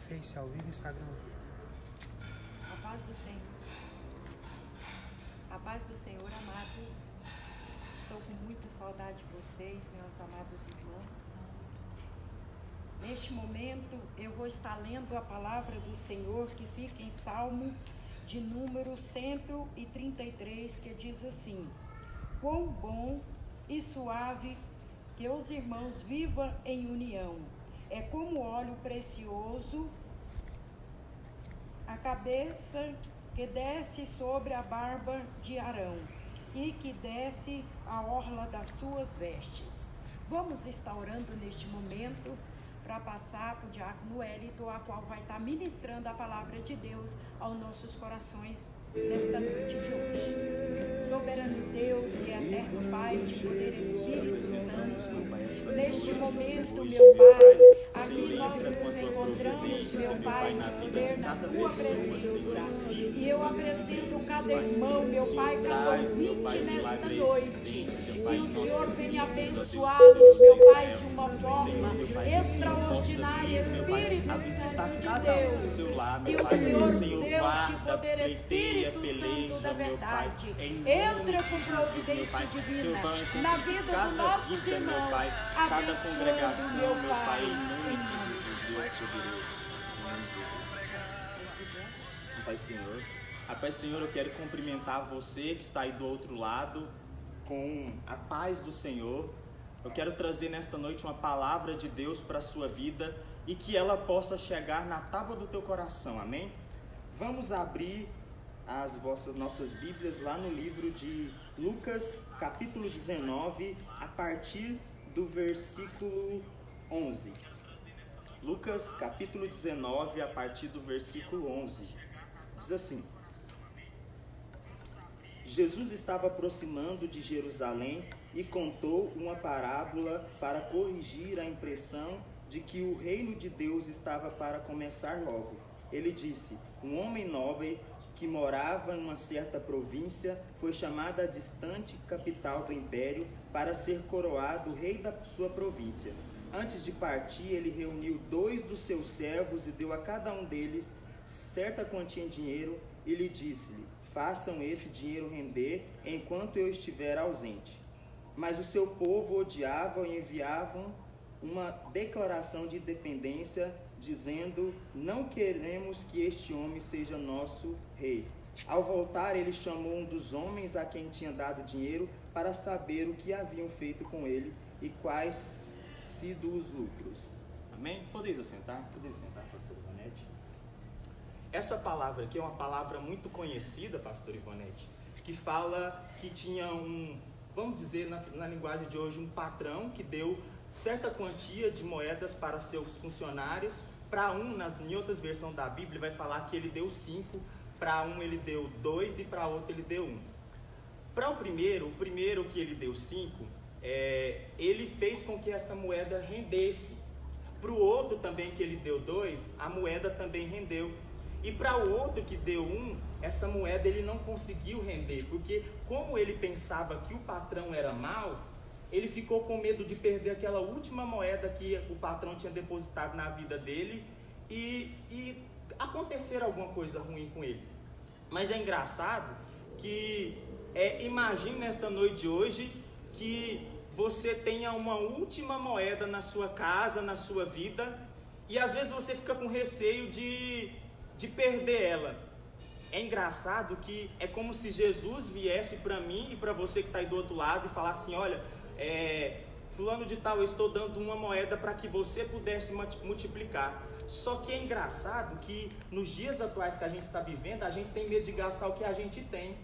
Face ao vivo, Instagram ao vivo. A paz do Senhor. A paz do Senhor, amados. Estou com muita saudade de vocês, meus amados irmãos. Neste momento, eu vou estar lendo a palavra do Senhor que fica em Salmo de número 133, que diz assim: quão bom e suave que os irmãos vivam em união. É como óleo precioso a cabeça que desce sobre a barba de Arão e que desce a orla das suas vestes. Vamos estar orando neste momento para passar para o diácono Wellington, a qual vai estar ministrando a palavra de Deus aos nossos corações nesta noite de hoje. Soberano Deus e eterno Pai de poder Espírito Santo, neste momento, meu Pai, aqui nós nos encontramos, meu Pai, de poder na tua presença. E eu apresento cada irmão, meu Pai, cada ouvinte nesta noite. Que o Senhor venha abençoá-los, meu Pai, de uma forma extraordinária, Espírito Santo de Deus. Que o Senhor, Deus de poder, Espírito Santo da verdade, entra com providência divina na vida dos nossos irmãos, abençoando, meu Pai, em nome de Jesus. Pai Senhor. Pai Senhor, eu quero cumprimentar você que está aí do outro lado com a paz do Senhor. Eu quero trazer nesta noite uma palavra de Deus para a sua vida e que ela possa chegar na tábua do teu coração, amém? Vamos abrir as nossas Bíblias lá no livro de Lucas, capítulo 19, a partir do versículo 11. Lucas, capítulo 19, a partir do versículo 11. Diz assim: Jesus estava aproximando de Jerusalém e contou uma parábola para corrigir a impressão de que o reino de Deus estava para começar logo. Ele disse: um homem nobre que morava em uma certa província foi chamado à distante capital do império para ser coroado rei da sua província. Antes de partir, ele reuniu 2 dos seus servos e deu a cada um deles certa quantia em dinheiro e lhe disse-lhe: façam esse dinheiro render enquanto eu estiver ausente. Mas o seu povo odiava e enviavam uma declaração de independência, dizendo: não queremos que este homem seja nosso rei. Ao voltar, ele chamou um dos homens a quem tinha dado dinheiro para saber o que haviam feito com ele e quais sido os lucros. Amém? Podeis assentar, pastor Ivonete. Essa palavra aqui é uma palavra muito conhecida, pastor Ivonete, que fala que tinha vamos dizer na linguagem de hoje, um patrão que deu certa quantia de moedas para seus funcionários. Para em outras versões da Bíblia vai falar que ele deu 5, para um ele deu 2 e para outro ele deu 1. Para o primeiro que ele deu 5, ele fez com que essa moeda rendesse. Para o outro também que ele deu 2, a moeda também rendeu. E para o outro que deu 1, essa moeda ele não conseguiu render, porque como ele pensava que o patrão era mau, ele ficou com medo de perder aquela última moeda que o patrão tinha depositado na vida dele e acontecer alguma coisa ruim com ele. Mas é engraçado que, imagine nesta noite de hoje que você tenha uma última moeda na sua casa, na sua vida, e às vezes você fica com receio de perder ela. É engraçado que é como se Jesus viesse para mim e para você que está aí do outro lado e falasse assim: olha, fulano de tal, eu estou dando uma moeda para que você pudesse multiplicar. Só que é engraçado que nos dias atuais que a gente está vivendo, a gente tem medo de gastar o que a gente tem.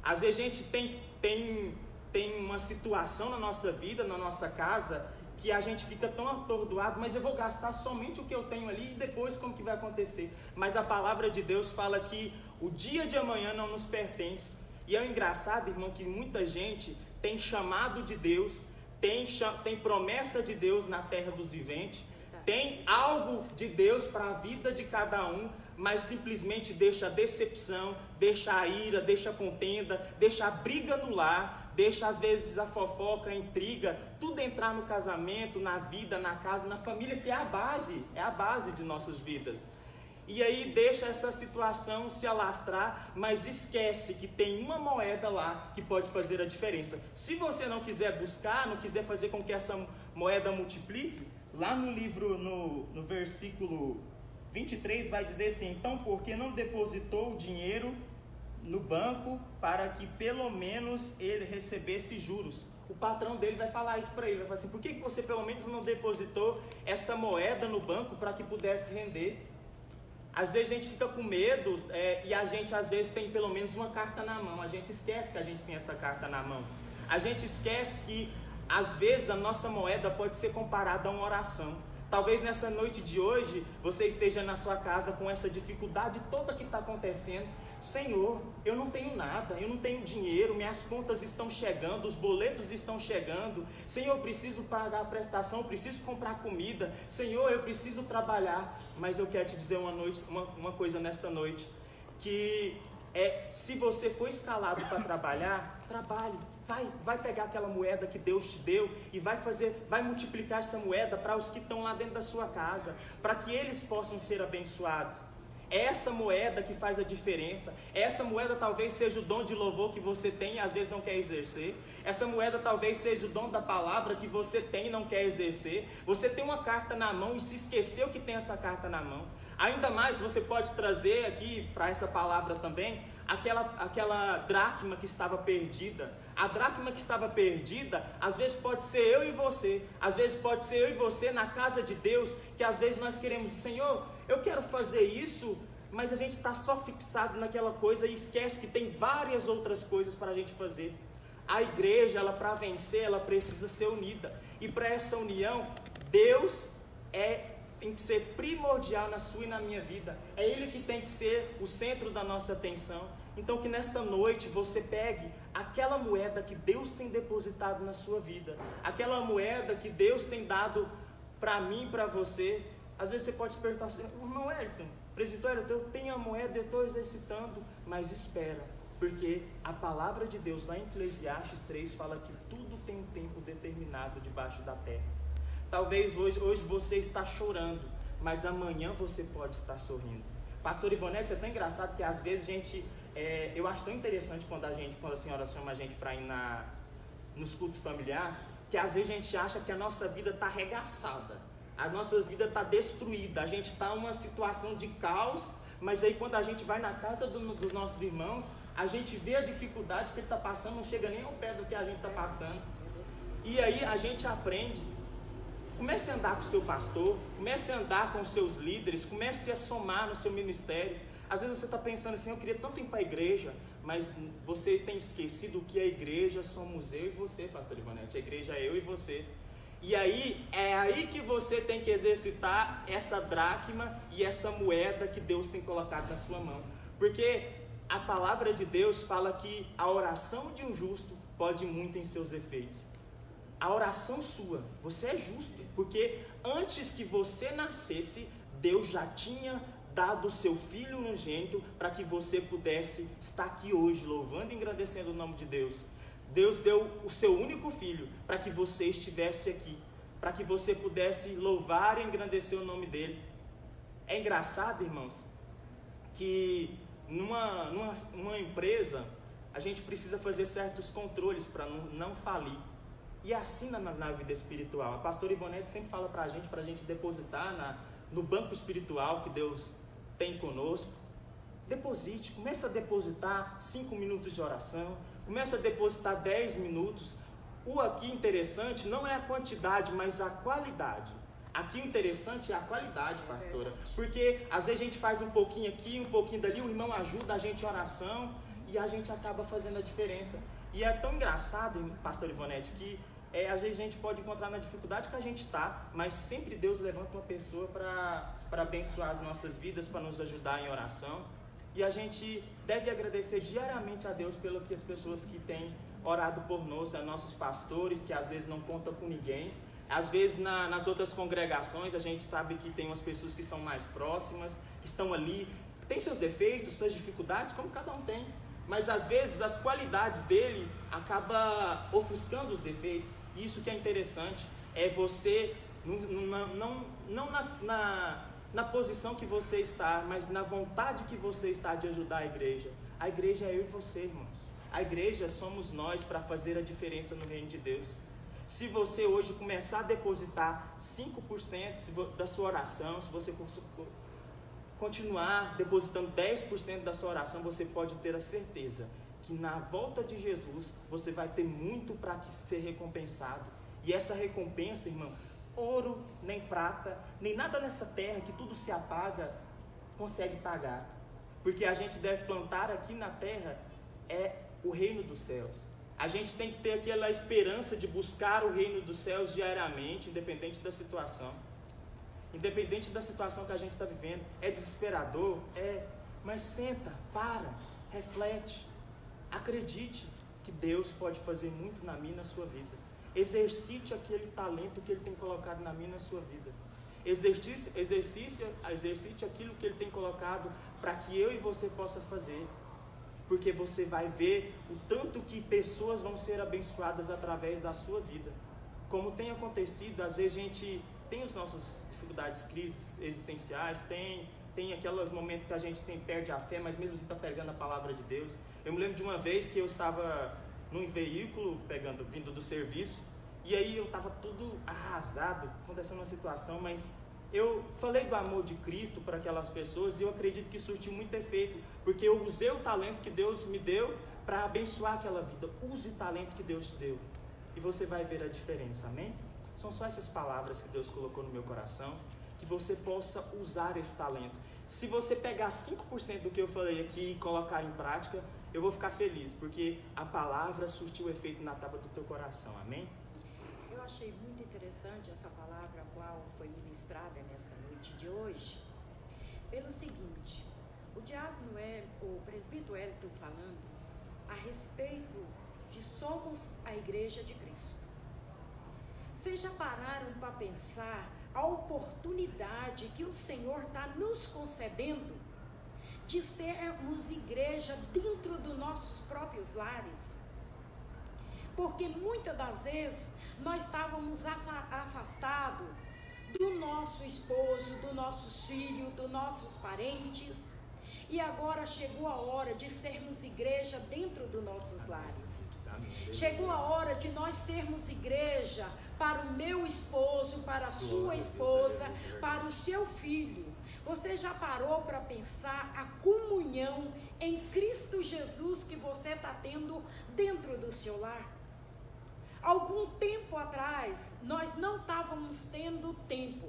Às vezes a gente tem uma situação na nossa vida, na nossa casa, que a gente fica tão atordoado, mas eu vou gastar somente o que eu tenho ali e depois como que vai acontecer. Mas a palavra de Deus fala que o dia de amanhã não nos pertence. E é engraçado, irmão, que muita gente tem chamado de Deus, tem promessa de Deus na terra dos viventes, tem algo de Deus para a vida de cada um, mas simplesmente deixa a decepção, deixa a ira, deixa a contenda, deixa a briga no lar, deixa às vezes a fofoca, a intriga, tudo entrar no casamento, na vida, na casa, na família, que é a base de nossas vidas. E aí deixa essa situação se alastrar, mas esquece que tem uma moeda lá que pode fazer a diferença. Se você não quiser buscar, não quiser fazer com que essa moeda multiplique, lá no livro, no versículo 23 vai dizer assim: então, porque não depositou o dinheiro no banco para que pelo menos ele recebesse juros? O patrão dele vai falar isso para ele, vai falar assim: por que você pelo menos não depositou essa moeda no banco para que pudesse render? Às vezes a gente fica com medo e a gente às vezes tem pelo menos uma carta na mão. A gente esquece que a gente tem essa carta na mão. A gente esquece que às vezes a nossa moeda pode ser comparada a uma oração. Talvez nessa noite de hoje você esteja na sua casa com essa dificuldade toda que está acontecendo. Senhor, eu não tenho nada, eu não tenho dinheiro, minhas contas estão chegando, os boletos estão chegando. Senhor, eu preciso pagar a prestação, eu preciso comprar comida. Senhor, eu preciso trabalhar. Mas eu quero te dizer uma coisa nesta noite, que se você for escalado para trabalhar, trabalhe. Vai pegar aquela moeda que Deus te deu e vai multiplicar essa moeda para os que estão lá dentro da sua casa, para que eles possam ser abençoados. É essa moeda que faz a diferença. Essa moeda talvez seja o dom de louvor que você tem e às vezes não quer exercer. Essa moeda talvez seja o dom da palavra que você tem e não quer exercer. Você tem uma carta na mão e se esqueceu que tem essa carta na mão. Ainda mais você pode trazer aqui para essa palavra também aquela dracma que estava perdida. A dracma que estava perdida, às vezes pode ser eu e você. Às vezes pode ser eu e você na casa de Deus, que às vezes nós queremos: Senhor, eu quero fazer isso, mas a gente está só fixado naquela coisa e esquece que tem várias outras coisas para a gente fazer. A igreja, para vencer, ela precisa ser unida. E para essa união, Deus tem que ser primordial na sua e na minha vida. É Ele que tem que ser o centro da nossa atenção. Então que nesta noite você pegue aquela moeda que Deus tem depositado na sua vida. Aquela moeda que Deus tem dado para mim e para você. Às vezes você pode se perguntar assim: irmão Elton, presbitério, eu tenho a moeda, eu estou exercitando. Mas espera, porque a palavra de Deus lá em Eclesiastes 3 fala que tudo tem um tempo determinado debaixo da terra. Talvez hoje você está chorando, mas amanhã você pode estar sorrindo. Pastor Ivonete, é tão engraçado que às vezes a gente, eu acho tão interessante quando a senhora chama a gente para ir nos cultos familiares, que às vezes a gente acha que a nossa vida está arregaçada, a nossa vida está destruída, a gente está numa situação de caos, mas aí quando a gente vai na casa dos nossos irmãos, a gente vê a dificuldade que ele está passando, não chega nem ao pé do que a gente está passando. E aí a gente aprende. Comece a andar com o seu pastor, comece a andar com os seus líderes, comece a somar no seu ministério. Às vezes você está pensando assim: eu queria tanto ir para a igreja, mas você tem esquecido que a igreja somos eu e você, pastor Ivonete. A igreja é eu e você. E aí, é aí que você tem que exercitar essa dracma e essa moeda que Deus tem colocado na sua mão. Porque a palavra de Deus fala que a oração de um justo pode muito em seus efeitos. A oração sua, você é justo, porque antes que você nascesse, Deus já tinha dado o seu Filho unigênito para que você pudesse estar aqui hoje, louvando e engrandecendo o nome de Deus. Deus deu o seu único Filho para que você estivesse aqui, para que você pudesse louvar e engrandecer o nome dele. É engraçado, irmãos, que numa empresa, a gente precisa fazer certos controles para não falir. E assim na vida espiritual. A pastora Ivonete sempre fala para a gente depositar no banco espiritual que Deus tem conosco. Deposite, comece a depositar 5 minutos de oração, comece a depositar 10 minutos. O aqui interessante não é a quantidade, mas a qualidade. Aqui o interessante é a qualidade, pastora. Porque às vezes a gente faz um pouquinho aqui, um pouquinho dali, o irmão ajuda a gente em oração e a gente acaba fazendo a diferença. E é tão engraçado, pastor Ivonete, que às vezes a gente pode encontrar na dificuldade que a gente está, mas sempre Deus levanta uma pessoa para abençoar as nossas vidas, para nos ajudar em oração. E a gente deve agradecer diariamente a Deus pelo que as pessoas que têm orado por nós, nossos pastores, que às vezes não contam com ninguém. Às vezes nas outras congregações a gente sabe que tem umas pessoas que são mais próximas, que estão ali, tem seus defeitos, suas dificuldades, como cada um tem. mas às vezes as qualidades dele acabam ofuscando os defeitos. Isso que é interessante, é você não na posição que você está, mas na vontade que você está de ajudar a igreja. A igreja é eu e você, irmãos. A igreja somos nós para fazer a diferença no reino de Deus. Se você hoje começar a depositar 5% da sua oração, se você continuar depositando 10% da sua oração, você pode ter a certeza que na volta de Jesus você vai ter muito para ser recompensado. E essa recompensa, irmão, ouro, nem prata, nem nada nessa terra que tudo se apaga, consegue pagar. Porque a gente deve plantar aqui na terra o reino dos céus. A gente tem que ter aquela esperança de buscar o reino dos céus diariamente, independente da situação. Independente da situação que a gente está vivendo. É desesperador? Mas senta, para, reflete. Acredite que Deus pode fazer muito na minha e na sua vida. Exercite aquele talento que Ele tem colocado na minha e na sua vida. Exercite aquilo que Ele tem colocado para que eu e você possa fazer. Porque você vai ver o tanto que pessoas vão ser abençoadas através da sua vida. Como tem acontecido, às vezes a gente tem as nossas dificuldades, crises existenciais, tem aqueles momentos que a gente perde a fé, mas mesmo assim está pegando a palavra de Deus. Eu me lembro de uma vez que eu estava num veículo, vindo do serviço, e aí eu estava tudo arrasado, acontecendo uma situação, mas eu falei do amor de Cristo para aquelas pessoas e eu acredito que surtiu muito efeito, porque eu usei o talento que Deus me deu para abençoar aquela vida. Use o talento que Deus te deu e você vai ver a diferença, amém? São só essas palavras que Deus colocou no meu coração, que você possa usar esse talento. Se você pegar 5% do que eu falei aqui e colocar em prática, eu vou ficar feliz, porque a palavra surtiu efeito na tábua do teu coração, amém? Eu achei muito interessante essa palavra, a qual foi ministrada nessa noite de hoje, pelo seguinte: o presbítero Wellington falando a respeito de somos a igreja de Cristo. Vocês já pararam para pensar a oportunidade que o Senhor está nos concedendo de sermos igreja dentro dos nossos próprios lares? Porque muitas das vezes nós estávamos afastados do nosso esposo, dos nossos filhos, dos nossos parentes, e agora chegou a hora de sermos igreja dentro dos nossos lares. Chegou a hora de nós sermos igreja para o meu esposo, para a sua esposa, para o seu filho. Você já parou para pensar a comunhão em Cristo Jesus que você está tendo dentro do seu lar? Algum tempo atrás, nós não estávamos tendo tempo,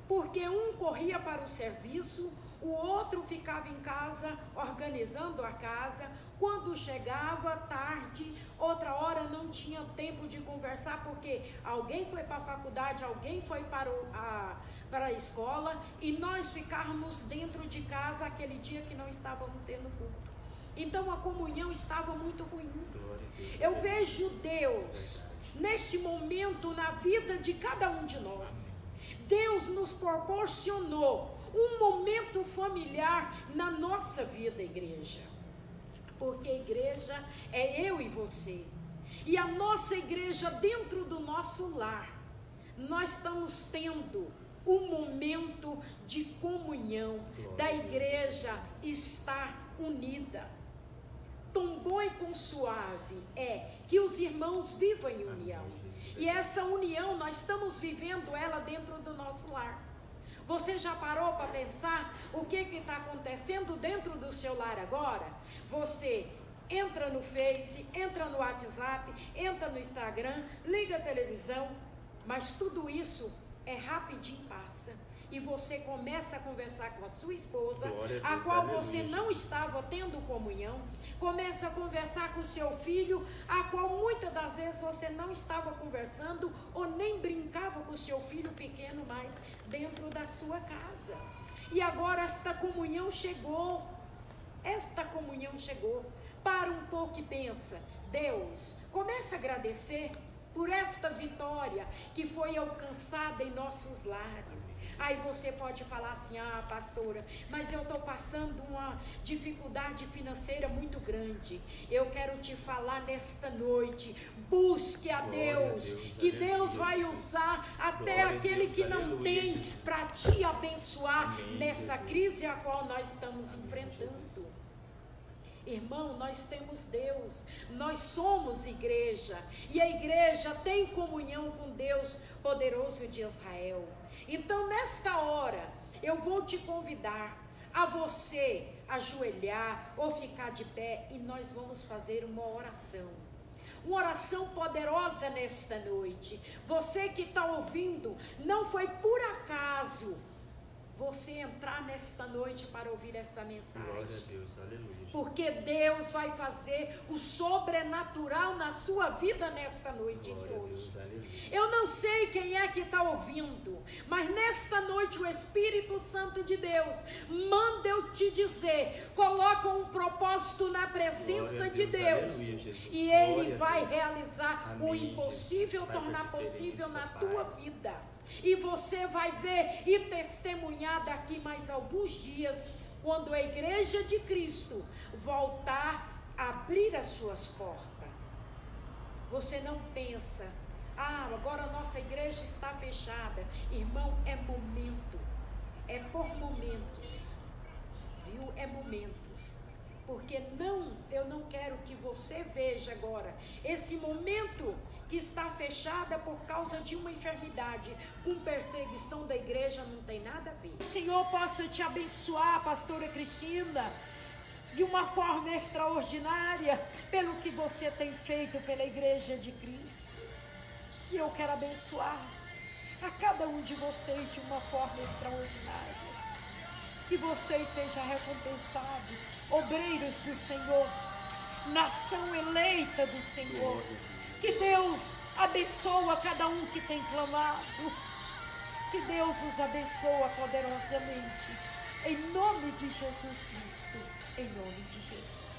porque um corria para o serviço, o outro ficava em casa organizando a casa. Quando chegava tarde, outra hora não tinha tempo de conversar, porque alguém foi para a faculdade, alguém foi para a escola, e nós ficávamos dentro de casa aquele dia que não estávamos tendo culto. Então a comunhão estava muito ruim. Eu vejo Deus neste momento na vida de cada um de nós. Deus nos proporcionou um momento familiar na nossa vida, igreja. Porque a igreja é eu e você. E a nossa igreja dentro do nosso lar, nós estamos tendo um momento de comunhão da igreja estar unida. Tão bom e quão suave é que os irmãos vivam em união. E essa união, nós estamos vivendo ela dentro do nosso lar. Você já parou para pensar o que está acontecendo dentro do seu lar agora? Você entra no Face, entra no WhatsApp, entra no Instagram, liga a televisão, mas tudo isso é rapidinho passa. E você começa a conversar com a sua esposa, a qual você não estava tendo comunhão. Começa a conversar com o seu filho, a qual muitas das vezes você não estava conversando ou nem brincava com o seu filho pequeno mais dentro da sua casa. E agora esta comunhão chegou. Esta comunhão chegou. Para um pouco e pensa: Deus, comece a agradecer por esta vitória que foi alcançada em nossos lares. Aí você pode falar assim: ah, pastora, mas eu estou passando uma dificuldade financeira muito grande. Eu quero te falar nesta noite: busque a Deus, que Deus vai usar até aquele que não tem para te abençoar nessa crise a qual nós estamos enfrentando. Irmão, nós temos Deus, nós somos igreja, e a igreja tem comunhão com Deus poderoso de Israel. Então, nesta hora, eu vou te convidar a você ajoelhar ou ficar de pé, e nós vamos fazer uma oração poderosa nesta noite. Você que está ouvindo, não foi por acaso você entrar nesta noite para ouvir essa mensagem. Glória a Deus, aleluia. Porque Deus vai fazer o sobrenatural na sua vida nesta noite de hoje. Eu não sei quem é que está ouvindo, mas nesta noite o Espírito Santo de Deus manda eu te dizer: coloca um propósito na presença de Deus, e Ele vai realizar o impossível, tornar possível na tua vida. E você vai ver e testemunhar daqui mais alguns dias, quando a igreja de Cristo voltar a abrir as suas portas. Você não pensa: ah, agora a nossa igreja está fechada. Irmão, é momento, é por momentos, viu? É momentos. Porque eu não quero que você veja agora esse momento que está fechada por causa de uma enfermidade, com perseguição da igreja, não tem nada a ver. O Senhor possa te abençoar, pastora Cristina, de uma forma extraordinária, pelo que você tem feito pela igreja de Cristo. E eu quero abençoar a cada um de vocês de uma forma extraordinária. Que vocês sejam recompensados, obreiros do Senhor, nação eleita do Senhor. Que Deus abençoe cada um que tem clamado. Que Deus nos abençoe poderosamente. Em nome de Jesus Cristo. Em nome de Jesus.